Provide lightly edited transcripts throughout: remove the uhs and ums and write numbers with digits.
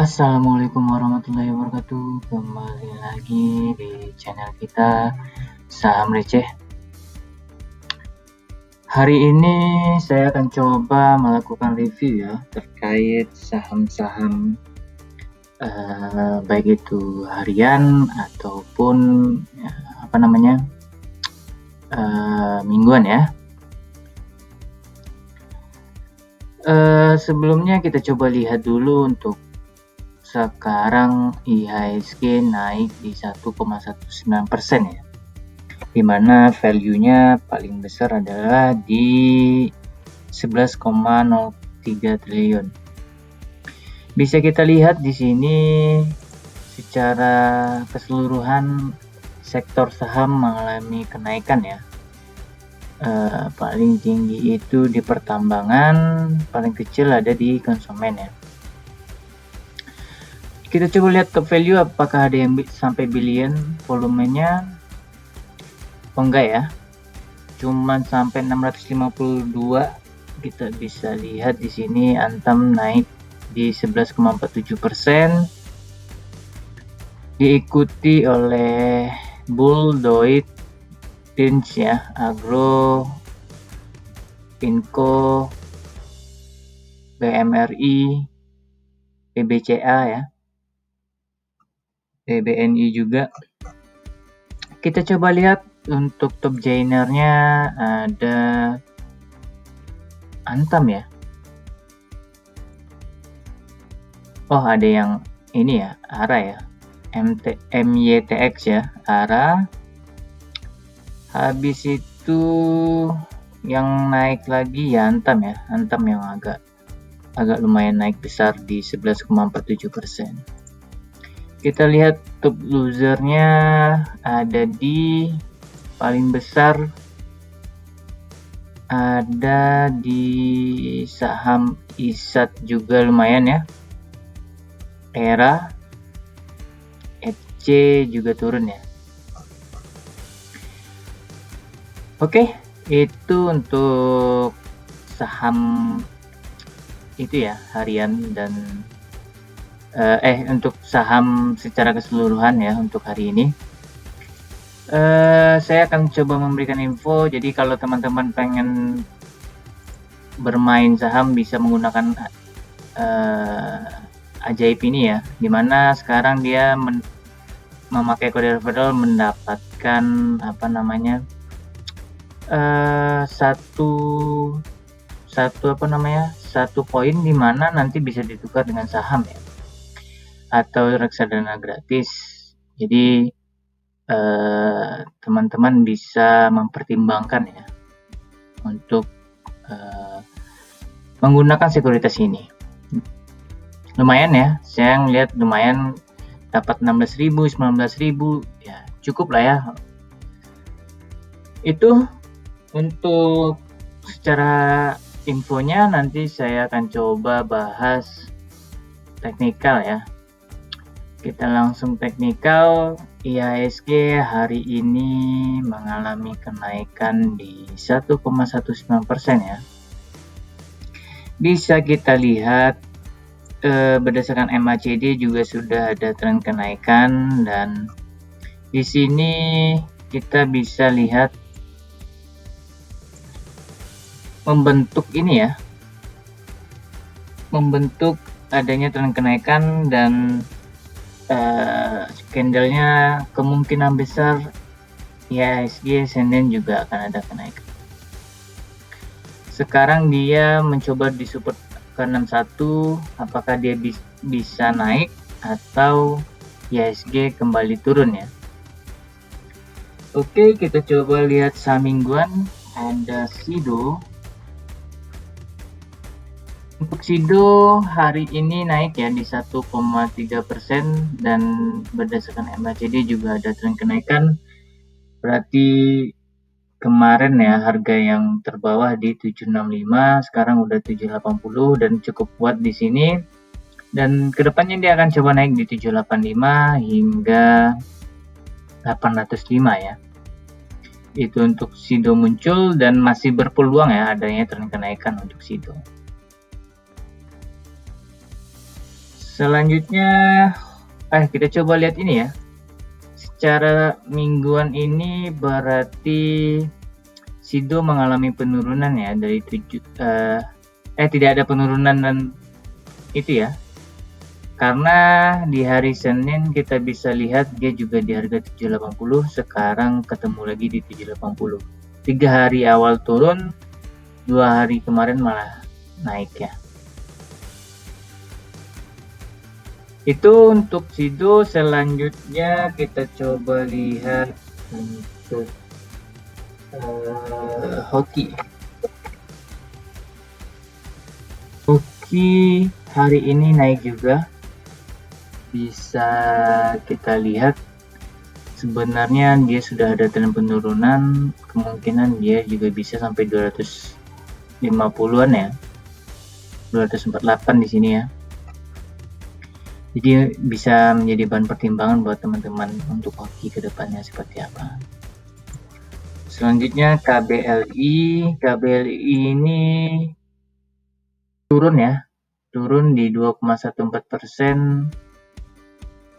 Assalamualaikum warahmatullahi wabarakatuh. Kembali lagi di channel kita Saham Receh. Hari ini saya akan coba melakukan review ya terkait saham-saham baik itu harian ataupun mingguan ya. Sebelumnya kita coba lihat dulu untuk sekarang IHSG naik di 1,19% ya, dimana value-nya paling besar adalah di 11,03 triliun. Bisa kita lihat di sini secara keseluruhan sektor saham mengalami kenaikan ya. Paling tinggi itu di pertambangan, paling kecil ada di konsumen ya. Kita coba lihat top value apakah ada yang sampai billion volumenya. Oh enggak ya, cuman sampai 652. Kita bisa lihat di sini Antam naik di 11,47%, diikuti oleh Bull, Doit, Dins ya, Agro, Pinko, BMRI, BBCA ya, BBNI juga. Kita coba lihat untuk top joinernya ada Antam ya. Oh, ada yang ini ya, ARA ya, MYTX ya, ARA. Habis itu yang naik lagi ya Antam ya, Antam yang agak lumayan naik besar di 11,47%. Kita lihat top losernya ada di paling besar ada di saham ISAT juga lumayan ya, ERA, FC juga turun ya. Oke, itu untuk saham itu ya harian dan untuk saham secara keseluruhan ya untuk hari ini. Saya akan coba memberikan info, jadi kalau teman-teman pengen bermain saham bisa menggunakan ajaib ini ya, dimana sekarang dia memakai kode referral mendapatkan satu poin di mana nanti bisa ditukar dengan saham ya, atau reksadana gratis. Jadi teman-teman bisa mempertimbangkan ya untuk menggunakan sekuritas ini. Lumayan ya, saya ngeliat lumayan, dapat 16.000, 19.000 ya, cukup lah ya. Itu untuk secara infonya. Nanti saya akan coba bahas teknikal ya. Kita langsung teknikal. IHSG hari ini mengalami kenaikan di 1,19% ya. Bisa kita lihat berdasarkan MACD juga sudah ada tren kenaikan, dan di sini kita bisa lihat membentuk ini ya, membentuk adanya tren kenaikan, dan candlenya kemungkinan besar IHSG Senin juga akan ada kenaikan. Sekarang dia mencoba di support ke 61, apakah dia bisa naik atau IHSG kembali turun ya. Oke, kita coba lihat saham mingguan. Ada Sido. Untuk Sido hari ini naik ya di 1,3%, dan berdasarkan MACD juga ada tren kenaikan. Berarti kemarin ya harga yang terbawah di 765, sekarang udah 780 dan cukup kuat di sini. Dan kedepannya dia akan coba naik di 785 hingga 805 ya. Itu untuk Sido muncul dan masih berpeluang ya adanya tren kenaikan untuk Sido. Selanjutnya kita coba lihat ini ya. Secara mingguan ini berarti SIDO mengalami penurunan ya dari 7 tidak ada penurunan dan itu ya. Karena di hari Senin kita bisa lihat dia juga di harga 780, sekarang ketemu lagi di 780. 3 hari awal turun, 2 hari kemarin malah naik ya. Itu untuk SIDO. Selanjutnya kita coba lihat untuk hoki. Hoki hari ini naik juga. Bisa kita lihat sebenarnya dia sudah ada tren penurunan, kemungkinan dia juga bisa sampai 250-an ya, 248 di sini ya. Jadi bisa menjadi bahan pertimbangan buat teman-teman untuk hoki kedepannya seperti apa. Selanjutnya KBLI ini turun ya, turun di 2,14%.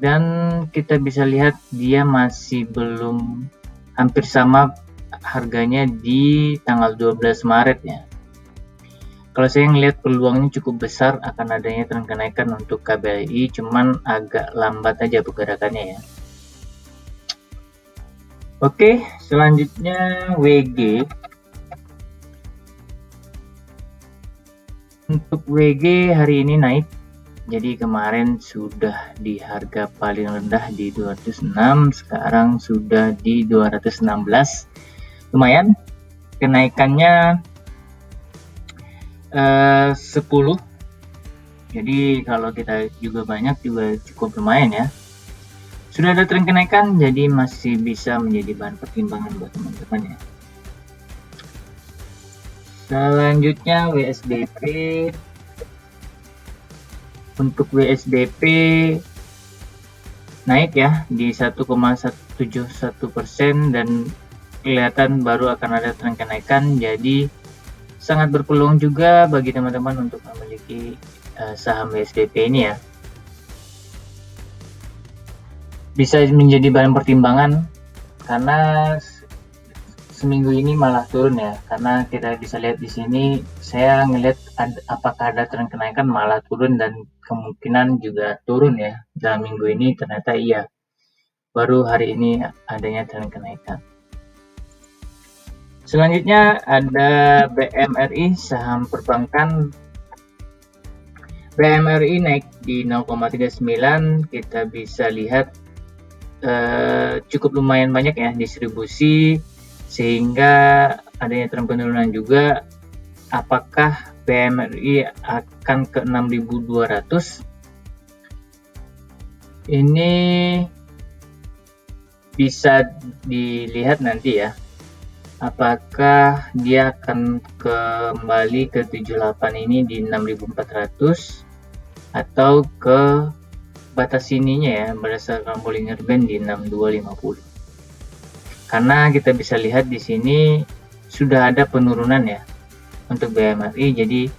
Dan kita bisa lihat dia masih belum, hampir sama harganya di tanggal 12 Maret ya. Kalau saya ngelihat peluangnya cukup besar akan adanya tren kenaikan untuk KBLI, cuman agak lambat aja pergerakannya ya. Oke, selanjutnya WG. Untuk WG hari ini naik. Jadi kemarin sudah di harga paling rendah di 206, sekarang sudah di 216. Lumayan, kenaikannya 10. Jadi kalau kita juga banyak juga cukup lumayan ya. Sudah ada tren kenaikan, jadi masih bisa menjadi bahan pertimbangan buat teman-teman ya. Selanjutnya WSBP. Untuk WSBP naik ya di 1,71% dan kelihatan baru akan ada tren kenaikan, jadi sangat berpeluang juga bagi teman-teman untuk memiliki saham WSBP ini ya. Bisa menjadi bahan pertimbangan karena seminggu ini malah turun ya, karena kita bisa lihat di sini saya ngelihat apakah ada tren kenaikan, malah turun dan kemungkinan juga turun ya dalam minggu ini. Ternyata iya, baru hari ini adanya tren kenaikan. Selanjutnya ada BMRI, saham perbankan. BMRI naik di 0,39, kita bisa lihat cukup lumayan banyak ya distribusi, sehingga adanya tren penurunan juga. Apakah BMRI akan ke 6.200? Ini bisa dilihat nanti ya, apakah dia akan kembali ke 78 ini di 6.400 atau ke batas sininya ya berdasarkan Bollinger Band di 6250. Karena kita bisa lihat di sini sudah ada penurunan ya untuk BMRI, jadi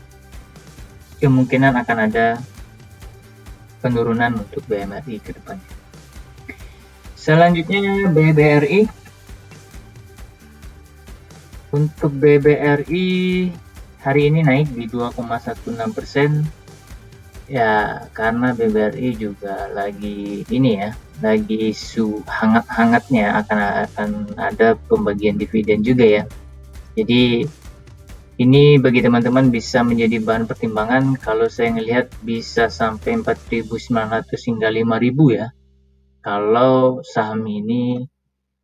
kemungkinan akan ada penurunan untuk BMRI ke depannya. Selanjutnya BBRI. Untuk BBRI hari ini naik di 2,16%. Ya, karena BBRI juga lagi ini ya, lagi isu hangat-hangatnya akan ada pembagian dividen juga ya. Jadi ini bagi teman-teman bisa menjadi bahan pertimbangan. Kalau saya ngelihat bisa sampai 4.900 hingga 5.000 ya, kalau saham ini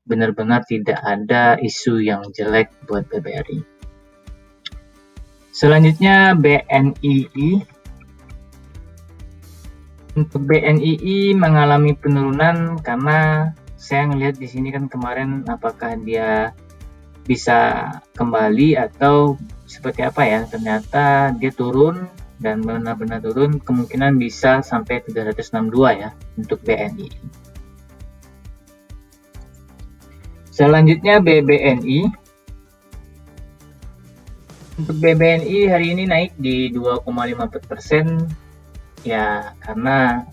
benar-benar tidak ada isu yang jelek buat BBRI. Selanjutnya BNII. Untuk BNII mengalami penurunan karena saya ngelihat di sini kan kemarin apakah dia bisa kembali atau seperti apa ya, ternyata dia turun dan benar-benar turun, kemungkinan bisa sampai 362 ya untuk BNI. Selanjutnya BBNI. Untuk BBNI hari ini naik di 2,54%. Ya, karena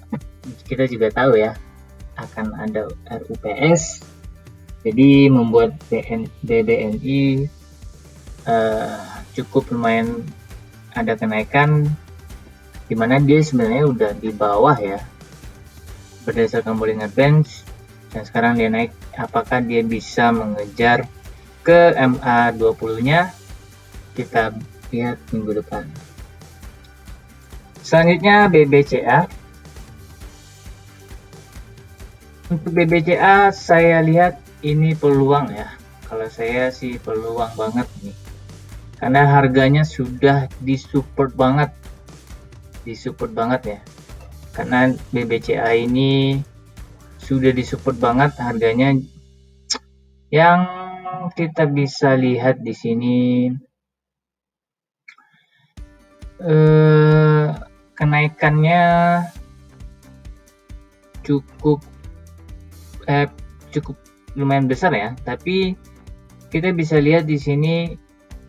kita juga tahu ya akan ada RUPS, jadi membuat BBNI cukup lumayan ada kenaikan, dimana dia sebenarnya udah di bawah ya berdasarkan Bollinger Bands, dan sekarang dia naik. Apakah dia bisa mengejar ke MA20 nya? Kita lihat minggu depan. Selanjutnya BBCA. Untuk BBCA saya lihat ini peluang ya. Kalau saya sih peluang banget nih, karena harganya sudah disupport banget ya. Karena BBCA ini sudah disupport banget harganya, yang kita bisa lihat di sini kenaikannya cukup lumayan besar ya, tapi kita bisa lihat di sini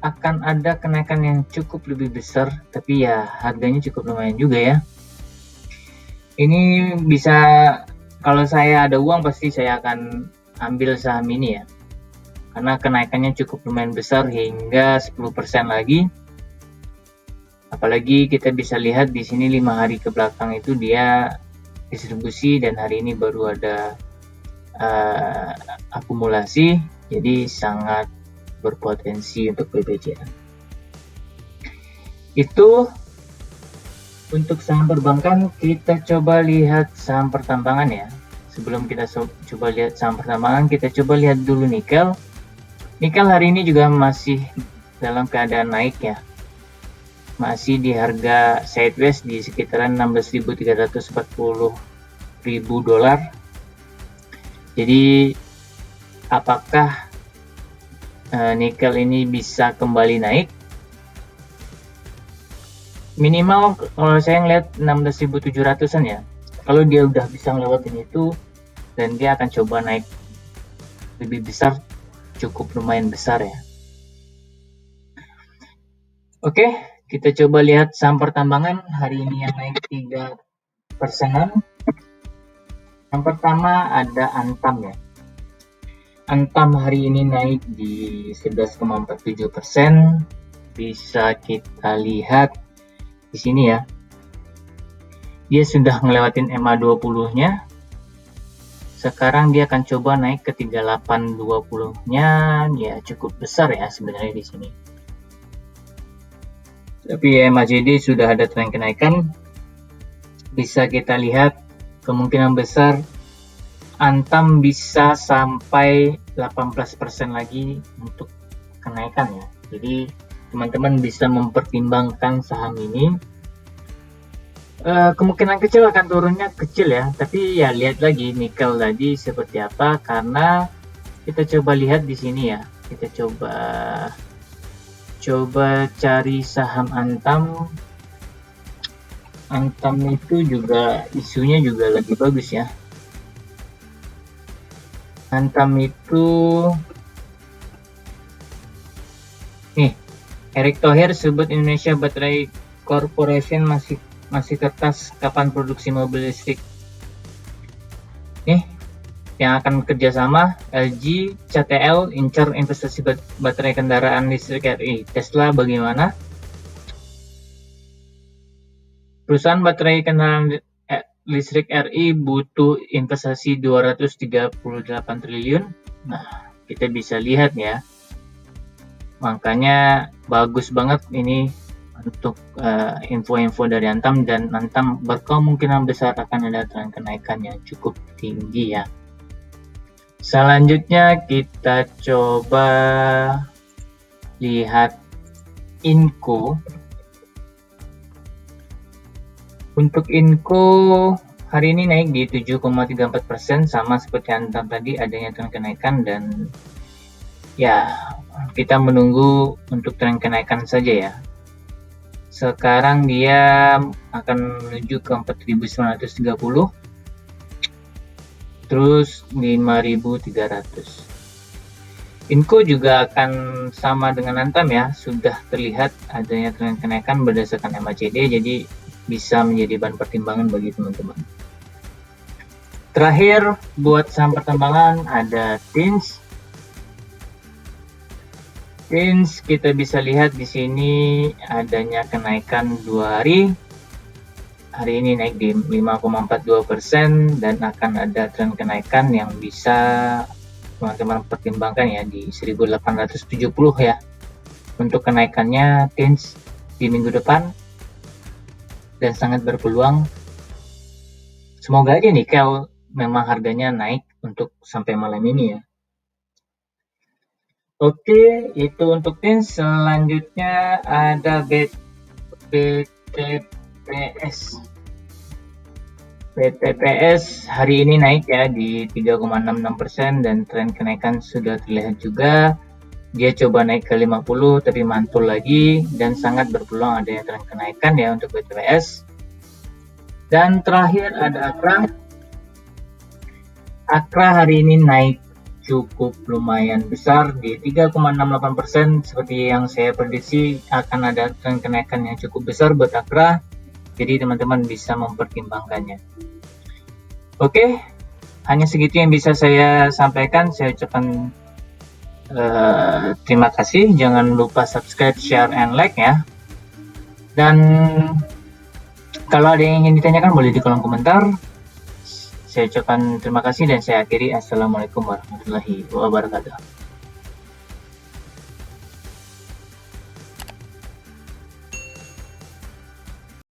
akan ada kenaikan yang cukup lebih besar, tapi ya harganya cukup lumayan juga ya. Ini bisa, kalau saya ada uang pasti saya akan ambil saham ini ya, karena kenaikannya cukup lumayan besar hingga 10% lagi. Apalagi kita bisa lihat di sini 5 hari ke belakang itu dia distribusi, dan hari ini baru ada akumulasi, jadi sangat berpotensi untuk BBCA. Itu untuk saham perbankan. Kita coba lihat saham pertambangan ya. Sebelum kita coba lihat saham pertambangan, kita coba lihat dulu nikel. Nikel hari ini juga masih dalam keadaan naik ya, masih di harga sideways di sekitaran 16.340 ribu dolar. Jadi apakah nikel ini bisa kembali naik? Minimal kalau saya ngeliat 16.700an ya. Kalau dia udah bisa ngelewatin itu dan dia akan coba naik lebih besar, cukup lumayan besar ya. Oke, kita coba lihat saham pertambangan hari ini yang naik 3%. Yang pertama ada Antam ya. Antam hari ini naik di 11,47%. Bisa kita lihat di sini ya. Dia sudah ngelewatin MA20-nya. Sekarang dia akan coba naik ke 3820-nya. Ya cukup besar ya sebenarnya di sini. Tapi MACD sudah ada tren kenaikan. Bisa kita lihat kemungkinan besar Antam bisa sampai 18% lagi untuk kenaikan ya. Jadi teman-teman bisa mempertimbangkan saham ini. Kemungkinan kecil akan turunnya kecil ya, tapi ya lihat lagi nikel tadi seperti apa, karena kita coba lihat di sini ya. Kita coba cari saham Antam. Antam itu juga isunya juga lagi bagus ya. Antam itu nih, Erick Thohir sebut Indonesia Battery Corporation masih kertas kapan produksi mobil listrik. Nih, yang akan kerjasama LG, CATL, incar investasi baterai kendaraan listrik RI. Tesla bagaimana? Perusahaan baterai kendaraan listrik RI butuh investasi 238 triliun. Nah, kita bisa lihat ya. Makanya bagus banget ini untuk info-info dari Antam, dan Antam berkemungkinan besar akan ada tren kenaikan yang cukup tinggi ya. Selanjutnya kita coba lihat Inco. Untuk Inco hari ini naik di 7,34%, sama seperti Antam tadi, adanya tren kenaikan, dan ya kita menunggu untuk tren kenaikan saja ya. Sekarang dia akan menuju ke 4.930, terus 5.300. Inco juga akan sama dengan Antam ya, sudah terlihat adanya tren kenaikan berdasarkan MACD, jadi bisa menjadi bahan pertimbangan bagi teman-teman. Terakhir, buat saham pertambangan ada TINS. TINS kita bisa lihat di sini adanya kenaikan 2 hari. Hari ini naik di 5,42% dan akan ada tren kenaikan yang bisa teman-teman pertimbangkan ya di 1870 ya. Untuk kenaikannya TINS di minggu depan dan sangat berpeluang. Semoga aja nikel memang harganya naik untuk sampai malam ini ya. Oke, itu untuk TINS. Selanjutnya ada BTPS. BTPS hari ini naik ya di 3,66% dan tren kenaikan sudah terlihat juga. Dia coba naik ke 50 tapi mantul lagi dan sangat berpeluang ada tren kenaikan ya untuk BTPS. Dan terakhir ada Akra. Akra hari ini naik cukup lumayan besar di 3,68%. Seperti yang saya prediksi akan ada tren kenaikan yang cukup besar buat Akra. Jadi teman-teman bisa mempertimbangkannya. Oke, hanya segitu yang bisa saya sampaikan. Saya ucapkan terima kasih. Jangan lupa subscribe, share, and like ya. Dan kalau ada yang ingin ditanyakan boleh di kolom komentar. Saya ucapkan terima kasih dan saya akhiri. Assalamualaikum warahmatullahi wabarakatuh.